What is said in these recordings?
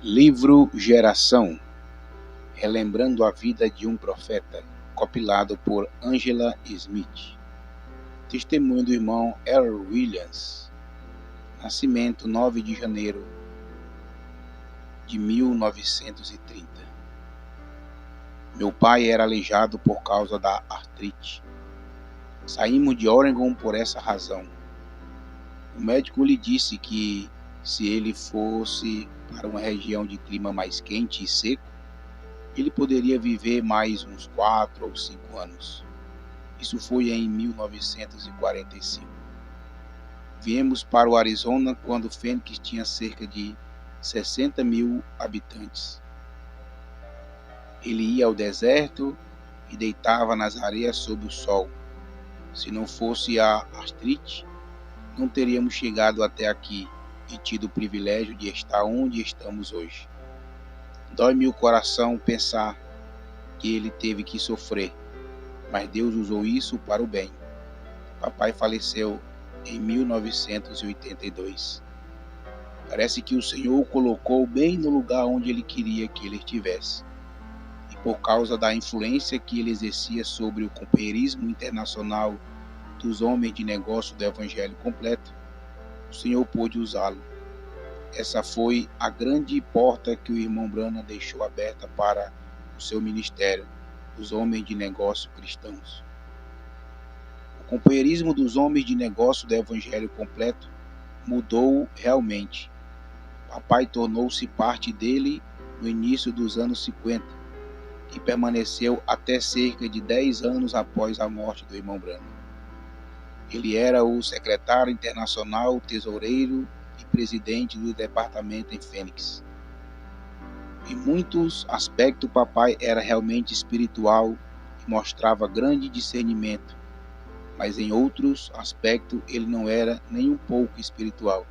Livro Geração, relembrando a vida de um profeta, compilado por Angela Smith. Testemunho do irmão Errol Williams. Nascimento 9 de janeiro de 1930. Meu pai era aleijado por causa da artrite. Saímos de Oregon por essa razão. O médico lhe disse que se ele fosse para uma região de clima mais quente e seco, ele poderia viver mais uns 4 ou 5 anos. Isso foi em 1945. Viemos para o Arizona quando Phoenix tinha cerca de 60 mil habitantes. Ele ia ao deserto e deitava nas areias sob o sol. Se não fosse a artrite, não teríamos chegado até aqui e tido o privilégio de estar onde estamos hoje. Dói-me o coração pensar que ele teve que sofrer, mas Deus usou isso para o bem. Papai faleceu em 1982. Parece que o Senhor o colocou bem no lugar onde ele queria que ele estivesse. E por causa da influência que ele exercia sobre o companheirismo internacional dos homens de negócio do Evangelho completo, o Senhor pôde usá-lo. Essa foi a grande porta que o irmão Branham deixou aberta para o seu ministério, os homens de negócio cristãos. O companheirismo dos homens de negócio do Evangelho completo mudou realmente. Papai tornou-se parte dele no início dos anos 50 e permaneceu até cerca de 10 anos após a morte do irmão Branham. Ele era o secretário internacional, tesoureiro e presidente do departamento em Phoenix. Em muitos aspectos, papai era realmente espiritual e mostrava grande discernimento, mas em outros aspectos ele não era nem um pouco espiritual.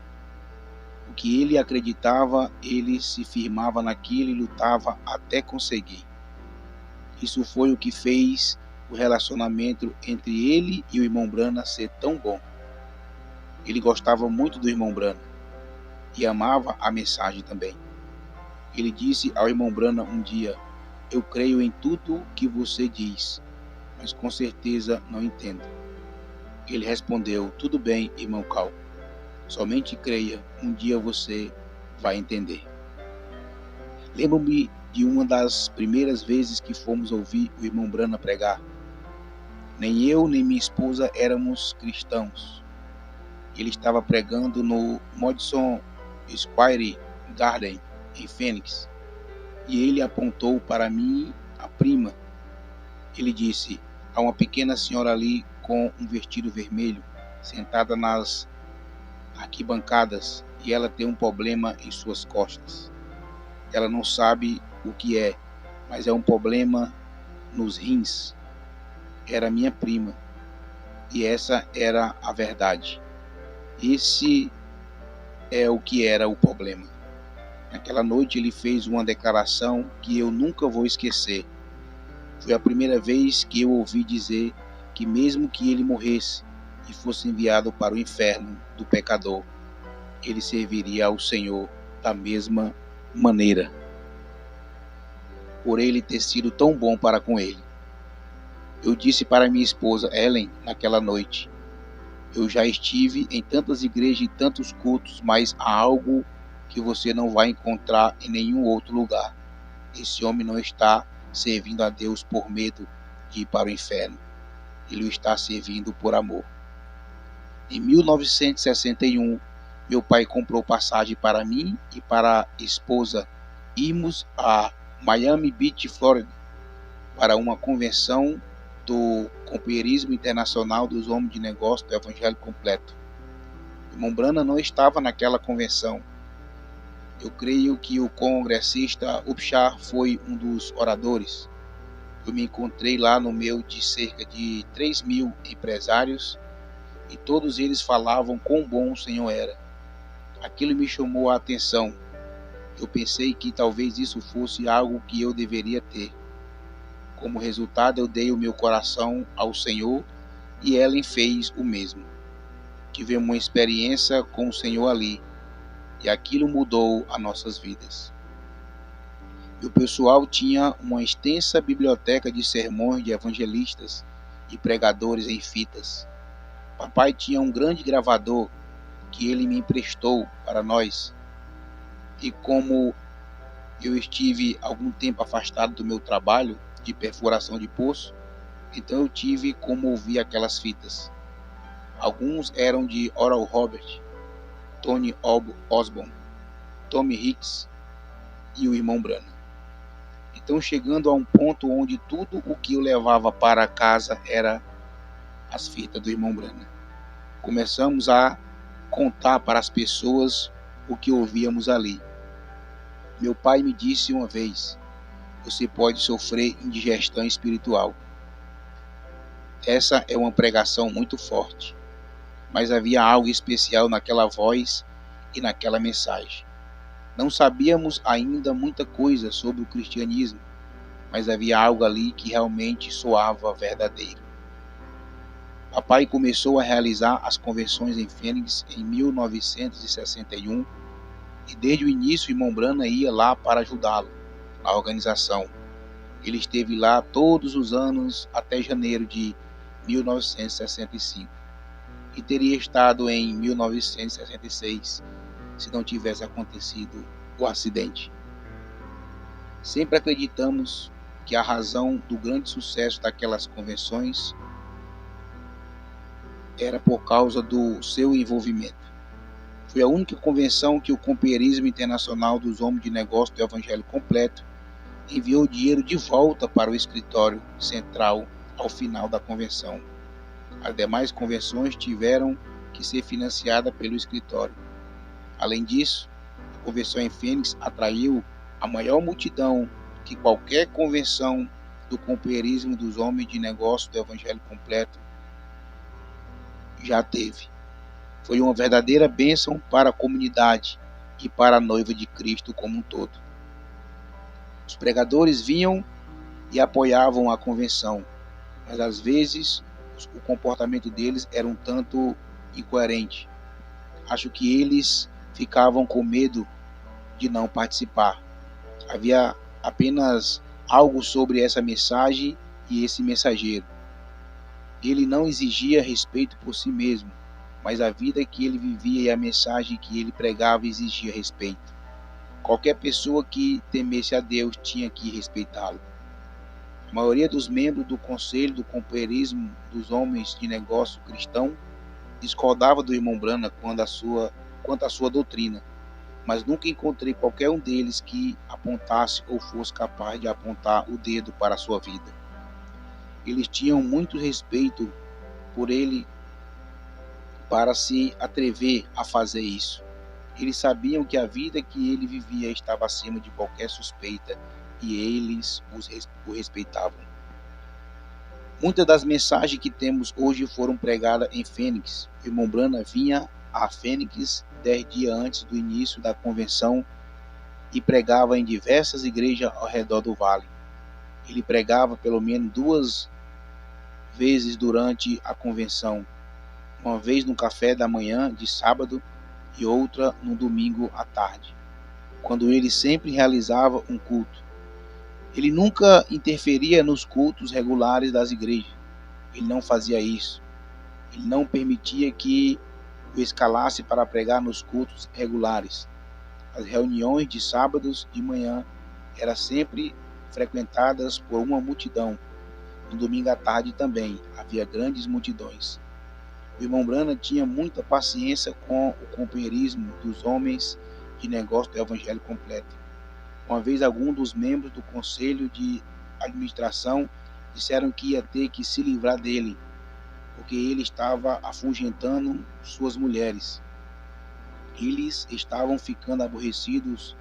O que ele acreditava, ele se firmava naquilo e lutava até conseguir. Isso foi o que fez o relacionamento entre ele e o irmão Branham ser tão bom. Ele gostava muito do irmão Branham e amava a mensagem também. Ele disse ao irmão Branham um dia: "Eu creio em tudo que você diz, mas com certeza não entendo." Ele respondeu: "Tudo bem, irmão Cal. Somente creia, um dia você vai entender." Lembro-me de uma das primeiras vezes que fomos ouvir o irmão Branham pregar. Nem eu nem minha esposa éramos cristãos. Ele estava pregando no Madison Square Garden, em Phoenix, e ele apontou para mim, a prima. Ele disse: "Há uma pequena senhora ali com um vestido vermelho, sentada nas arquibancadas, e ela tem um problema em suas costas. Ela não sabe o que é, mas é um problema nos rins." Era minha prima, e essa era a verdade. Esse é o que era o problema. Naquela noite ele fez uma declaração que eu nunca vou esquecer. Foi a primeira vez que eu ouvi dizer que mesmo que ele morresse e fosse enviado para o inferno do pecador, ele serviria ao Senhor da mesma maneira, por ele ter sido tão bom para com ele. Eu disse para minha esposa Ellen naquela noite: "Eu já estive em tantas igrejas e tantos cultos, mas há algo que você não vai encontrar em nenhum outro lugar. Esse homem não está servindo a Deus por medo de ir para o inferno. Ele o está servindo por amor." Em 1961, meu pai comprou passagem para mim e para a esposa. Irmos a Miami Beach, Flórida, para uma convenção do Companheirismo Internacional dos Homens de Negócio do Evangelho Completo. O irmão Branham não estava naquela convenção. Eu creio que o congressista Upshar foi um dos oradores. Eu me encontrei lá no meio de cerca de 3 mil empresários e todos eles falavam quão bom o Senhor era. Aquilo me chamou a atenção. Eu pensei que talvez isso fosse algo que eu deveria ter. Como resultado, eu dei o meu coração ao Senhor e Ellen fez o mesmo. Tivemos uma experiência com o Senhor ali, e aquilo mudou as nossas vidas. E o pessoal tinha uma extensa biblioteca de sermões de evangelistas e pregadores em fitas. Papai tinha um grande gravador que ele me emprestou para nós. E como eu estive algum tempo afastado do meu trabalho de perfuração de poço, então eu tive como ouvir aquelas fitas. Alguns eram de Oral Roberts, Tony Osborne, Tommy Hicks e o irmão Branham. Então, chegando a um ponto onde tudo o que eu levava para casa era as fitas do irmão Branham, começamos a contar para as pessoas o que ouvíamos ali. Meu pai me disse uma vez: você pode sofrer indigestão espiritual. Essa é uma pregação muito forte, mas havia algo especial naquela voz e naquela mensagem. Não sabíamos ainda muita coisa sobre o cristianismo, mas havia algo ali que realmente soava verdadeiro. Papai começou a realizar as convenções em Fênix em 1961 e desde o início o irmão Branham ia lá para ajudá-lo na organização. Ele esteve lá todos os anos até janeiro de 1965 e teria estado em 1966 se não tivesse acontecido o acidente. Sempre acreditamos que a razão do grande sucesso daquelas convenções era por causa do seu envolvimento. Foi a única convenção que o Companheirismo Internacional dos Homens de Negócio do Evangelho Completo enviou dinheiro de volta para o escritório central ao final da convenção. As demais convenções tiveram que ser financiadas pelo escritório. Além disso, a convenção em Fênix atraiu a maior multidão que qualquer convenção do Companheirismo dos Homens de Negócio do Evangelho Completo já teve. Foi uma verdadeira bênção para a comunidade e para a noiva de Cristo como um todo. Os pregadores vinham e apoiavam a convenção, mas às vezes o comportamento deles era um tanto incoerente. Acho que eles ficavam com medo de não participar. Havia apenas algo sobre essa mensagem e esse mensageiro. Ele não exigia respeito por si mesmo, mas a vida que ele vivia e a mensagem que ele pregava exigia respeito. Qualquer pessoa que temesse a Deus tinha que respeitá-lo. A maioria dos membros do Conselho do Companheirismo dos Homens de Negócio Cristão discordava do irmão Branham quanto à sua doutrina, mas nunca encontrei qualquer um deles que apontasse ou fosse capaz de apontar o dedo para a sua vida. Eles tinham muito respeito por ele para se atrever a fazer isso. Eles sabiam que a vida que ele vivia estava acima de qualquer suspeita e eles o respeitavam. Muitas das mensagens que temos hoje foram pregadas em Fênix. O irmão Branham vinha a Fênix 10 dias antes do início da convenção e pregava em diversas igrejas ao redor do vale. Ele pregava pelo menos 2 vezes durante a convenção, uma vez no café da manhã de sábado e outra no domingo à tarde, quando ele sempre realizava um culto. Ele nunca interferia nos cultos regulares das igrejas. Ele não fazia isso. Ele não permitia que o escalasse para pregar nos cultos regulares. As reuniões de sábados de manhã eram sempre frequentadas por uma multidão. No domingo à tarde também havia grandes multidões. O irmão Branham tinha muita paciência com o companheirismo dos homens de negócio do Evangelho Completo. Uma vez, alguns dos membros do conselho de administração disseram que ia ter que se livrar dele, porque ele estava afugentando suas mulheres. Eles estavam ficando aborrecidos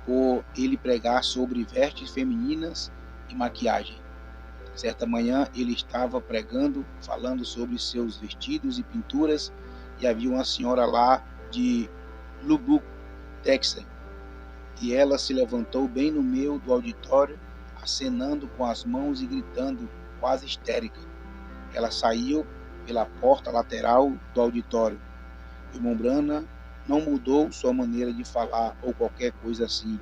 por ele pregar sobre vestes femininas e maquiagem. Certa manhã ele estava pregando, falando sobre seus vestidos e pinturas, e havia uma senhora lá de Lubbock, Texas, e ela se levantou bem no meio do auditório, acenando com as mãos e gritando, quase histérica. Ela saiu pela porta lateral do auditório. O irmão Branham não mudou sua maneira de falar ou qualquer coisa assim.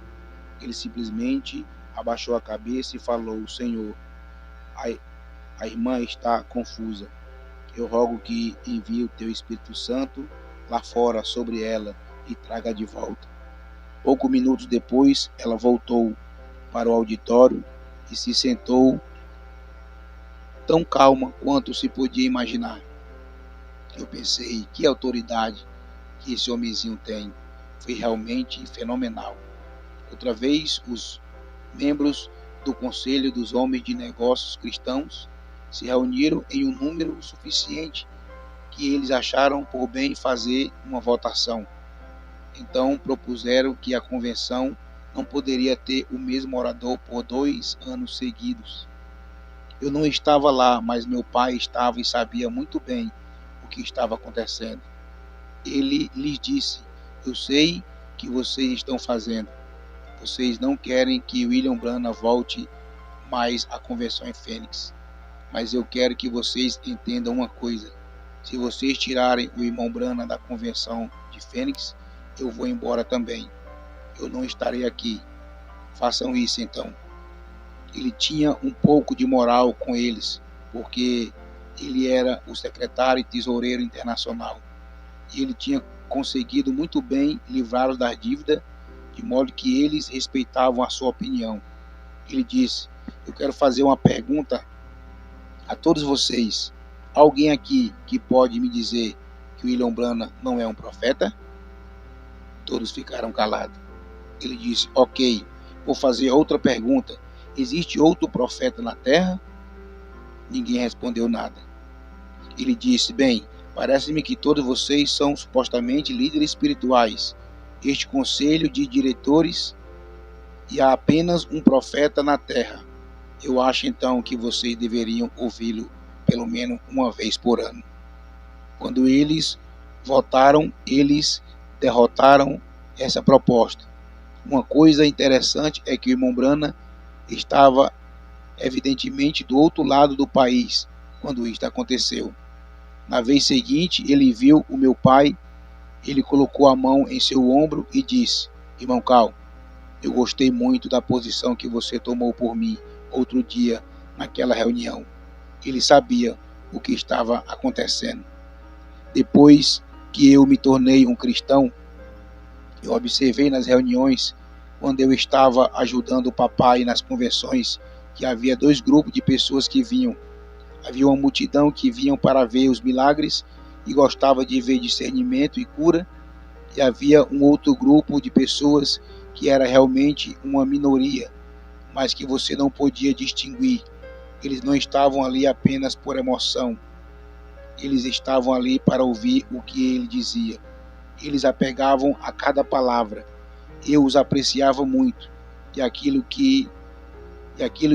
Ele simplesmente abaixou a cabeça e falou: Senhor, a, a irmã está confusa. Eu rogo que envie o teu Espírito Santo lá fora sobre ela e traga de volta. Poucos minutos depois, ela voltou para o auditório e se sentou tão calma quanto se podia imaginar. Eu pensei, que autoridade que esse homenzinho tem. Foi realmente fenomenal. Outra vez, os membros do Conselho dos Homens de Negócios Cristãos se reuniram em um número suficiente que eles acharam por bem fazer uma votação. Então propuseram que a convenção não poderia ter o mesmo orador por 2 anos seguidos. Eu não estava lá, mas meu pai estava e sabia muito bem o que estava acontecendo. Ele lhes disse: eu sei que vocês estão fazendo. Vocês não querem que William Branham volte mais à convenção em Fênix. Mas eu quero que vocês entendam uma coisa. Se vocês tirarem o irmão Branham da convenção de Fênix, eu vou embora também. Eu não estarei aqui. Façam isso então. Ele tinha um pouco de moral com eles, porque ele era o secretário e tesoureiro internacional. E ele tinha conseguido muito bem livrá-los das dívidas, de modo que eles respeitavam a sua opinião. Ele disse: eu quero fazer uma pergunta a todos vocês. Alguém aqui que pode me dizer que William Branham não é um profeta? Todos ficaram calados. Ele disse: ok, vou fazer outra pergunta. Existe outro profeta na terra? Ninguém respondeu nada. Ele disse: bem, parece-me que todos vocês são supostamente líderes espirituais. Este conselho de diretores e há apenas um profeta na terra. Eu acho então que vocês deveriam ouvi-lo pelo menos uma vez por ano. Quando eles votaram, eles derrotaram essa proposta. Uma coisa interessante é que o irmão Branham estava evidentemente do outro lado do país quando isto aconteceu. Na vez seguinte, ele viu o meu pai, ele colocou a mão em seu ombro e disse: irmão Cal, eu gostei muito da posição que você tomou por mim outro dia naquela reunião. Ele sabia o que estava acontecendo. Depois que eu me tornei um cristão, eu observei nas reuniões, quando eu estava ajudando o papai nas convenções, que havia 2 grupos de pessoas que vinham. Havia uma multidão que vinham para ver os milagres e gostava de ver discernimento e cura, e havia um outro grupo de pessoas que era realmente uma minoria, mas que você não podia distinguir. Eles não estavam ali apenas por emoção, eles estavam ali para ouvir o que ele dizia. Eles apegavam a cada palavra. Eu os apreciava muito, e aquilo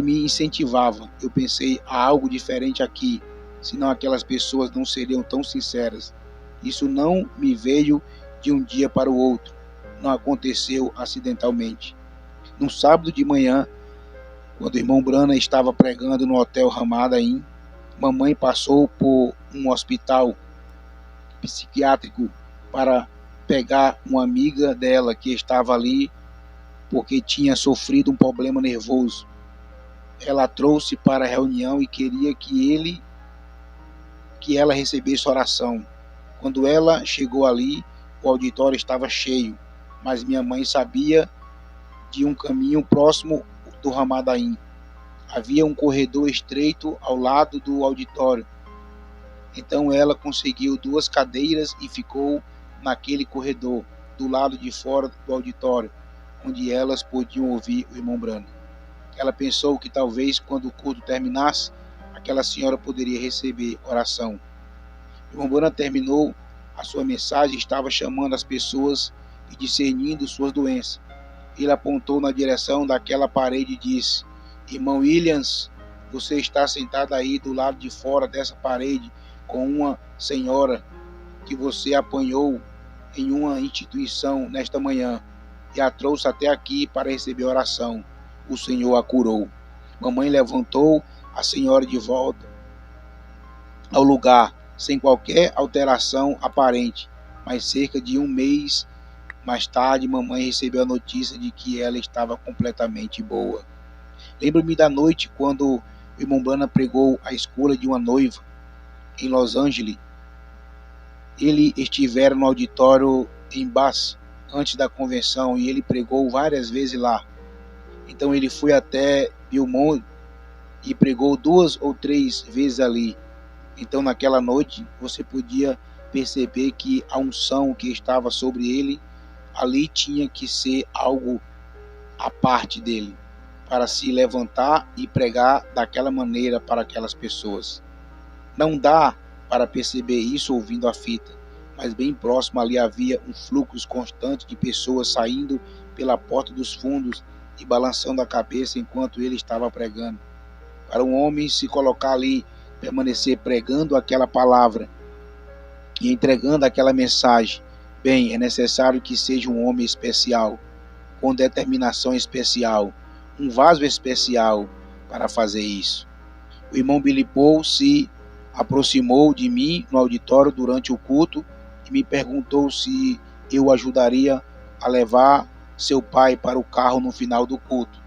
me incentivava. Eu pensei, há algo diferente aqui, senão aquelas pessoas não seriam tão sinceras. Isso não me veio de um dia para o outro, não aconteceu acidentalmente. No sábado de manhã, quando o irmão Branham estava pregando no Hotel Ramada Inn, mamãe passou por um hospital psiquiátrico para pegar uma amiga dela que estava ali porque tinha sofrido um problema nervoso. Ela trouxe para a reunião e queria que ela recebesse oração. Quando ela chegou ali, o auditório estava cheio, mas minha mãe sabia de um caminho próximo do Ramada Inn. Havia um corredor estreito ao lado do auditório. Então ela conseguiu 2 cadeiras e ficou naquele corredor, do lado de fora do auditório, onde elas podiam ouvir o irmão Branham. Ela pensou que talvez quando o culto terminasse, aquela senhora poderia receber oração. O irmão Branham terminou a sua mensagem, estava chamando as pessoas e discernindo suas doenças. Ele apontou na direção daquela parede e disse: irmão Williams, você está sentado aí do lado de fora dessa parede com uma senhora que você apanhou em uma instituição nesta manhã e a trouxe até aqui para receber oração. O Senhor a curou. Mamãe levantou a senhora de volta ao lugar, sem qualquer alteração aparente, mas cerca de 1 mês mais tarde, mamãe recebeu a notícia de que ela estava completamente boa. Lembro-me da noite quando o irmão Branham pregou a escolha de uma noiva em Los Angeles. Ele estivera no auditório em Bass antes da convenção e ele pregou várias vezes lá. Então ele foi até Beaumont e pregou 2 ou 3 vezes ali. Então naquela noite você podia perceber que a unção que estava sobre ele ali tinha que ser algo à parte dele, para se levantar e pregar daquela maneira para aquelas pessoas. Não dá para perceber isso ouvindo a fita, mas bem próximo ali havia um fluxo constante de pessoas saindo pela porta dos fundos e balançando a cabeça enquanto ele estava pregando. Para um homem se colocar ali, permanecer pregando aquela palavra e entregando aquela mensagem, bem, é necessário que seja um homem especial, com determinação especial, um vaso especial para fazer isso. O irmão Billy Paul se aproximou de mim no auditório durante o culto e me perguntou se eu ajudaria a levar seu pai para o carro no final do culto.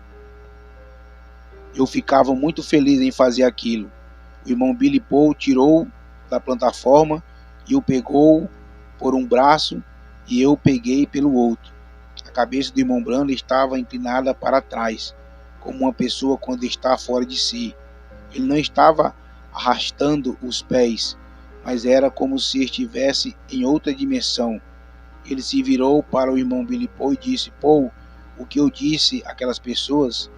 Eu ficava muito feliz em fazer aquilo. O irmão Billy Paul tirou da plataforma e o pegou por um braço e eu peguei pelo outro. A cabeça do irmão Branham estava inclinada para trás, como uma pessoa quando está fora de si. Ele não estava arrastando os pés, mas era como se estivesse em outra dimensão. Ele se virou para o irmão Billy Paul e disse: Paul, o que eu disse àquelas pessoas,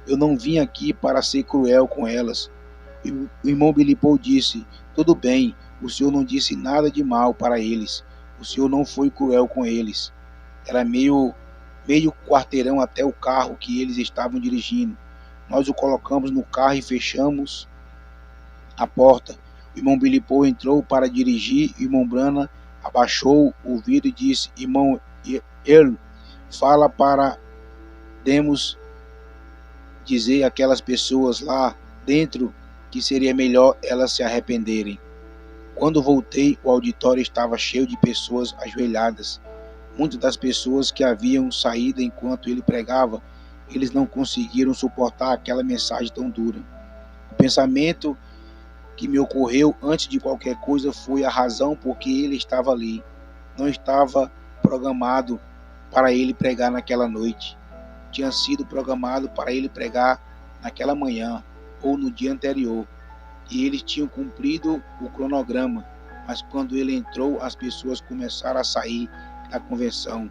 eu não vim aqui para ser cruel com elas. O irmão Billy Paul disse: tudo bem, o senhor não disse nada de mal para eles. O senhor não foi cruel com eles. Era meio quarteirão até o carro que eles estavam dirigindo. Nós o colocamos no carro e fechamos a porta. O irmão Billy Paul entrou para dirigir e o irmão Branham abaixou o vidro e disse: irmão Earl, fala para Demos dizer àquelas pessoas lá dentro que seria melhor elas se arrependerem. Quando voltei, o auditório estava cheio de pessoas ajoelhadas. Muitas das pessoas que haviam saído enquanto ele pregava, eles não conseguiram suportar aquela mensagem tão dura. O pensamento que me ocorreu antes de qualquer coisa foi a razão por que ele estava ali. Não estava programado para ele pregar naquela noite. Tinha sido programado para ele pregar naquela manhã ou no dia anterior. E eles tinham cumprido o cronograma, mas quando ele entrou, as pessoas começaram a sair da convenção.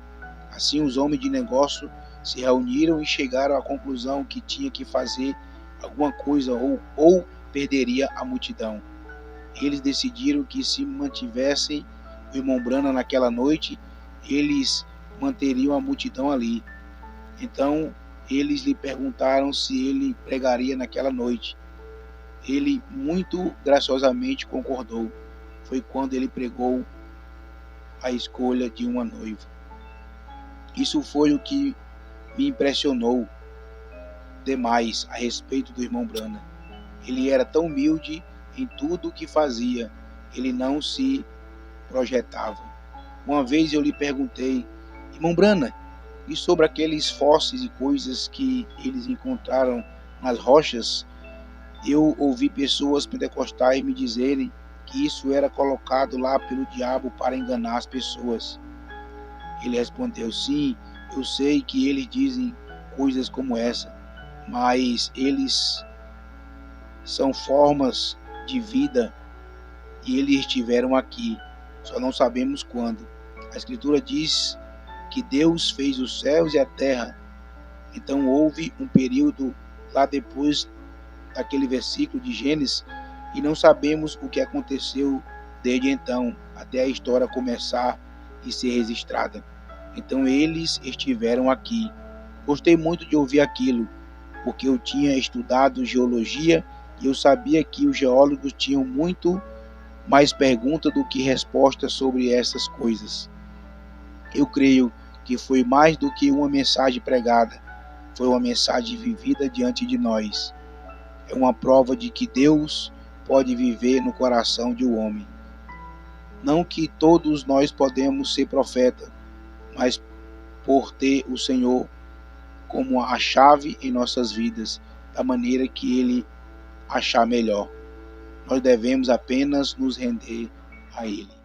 Assim, os homens de negócio se reuniram e chegaram à conclusão que tinha que fazer alguma coisa ou perderia a multidão. Eles decidiram que se mantivessem o irmão Branham naquela noite, eles manteriam a multidão ali. Então, eles lhe perguntaram se ele pregaria naquela noite. Ele muito graciosamente concordou. Foi quando ele pregou a escolha de uma noiva. Isso foi o que me impressionou demais a respeito do irmão Branham. Ele era tão humilde em tudo o que fazia. Ele não se projetava. Uma vez eu lhe perguntei: irmão Branham, e sobre aqueles fósseis e coisas que eles encontraram nas rochas? Eu ouvi pessoas pentecostais me dizerem que isso era colocado lá pelo diabo para enganar as pessoas. Ele respondeu: sim, eu sei que eles dizem coisas como essa, mas eles são formas de vida e eles estiveram aqui, só não sabemos quando. A Escritura diz que Deus fez os céus e a terra, então houve um período lá depois daquele versículo de Gênesis, e não sabemos o que aconteceu desde então, até a história começar e ser registrada. Então eles estiveram aqui. Gostei muito de ouvir aquilo, porque eu tinha estudado geologia e eu sabia que os geólogos tinham muito mais perguntas do que respostas sobre essas coisas. Eu creio que foi mais do que uma mensagem pregada, foi uma mensagem vivida diante de nós. É uma prova de que Deus pode viver no coração de um homem. Não que todos nós podemos ser profeta, mas por ter o Senhor como a chave em nossas vidas, da maneira que Ele achar melhor. Nós devemos apenas nos render a Ele.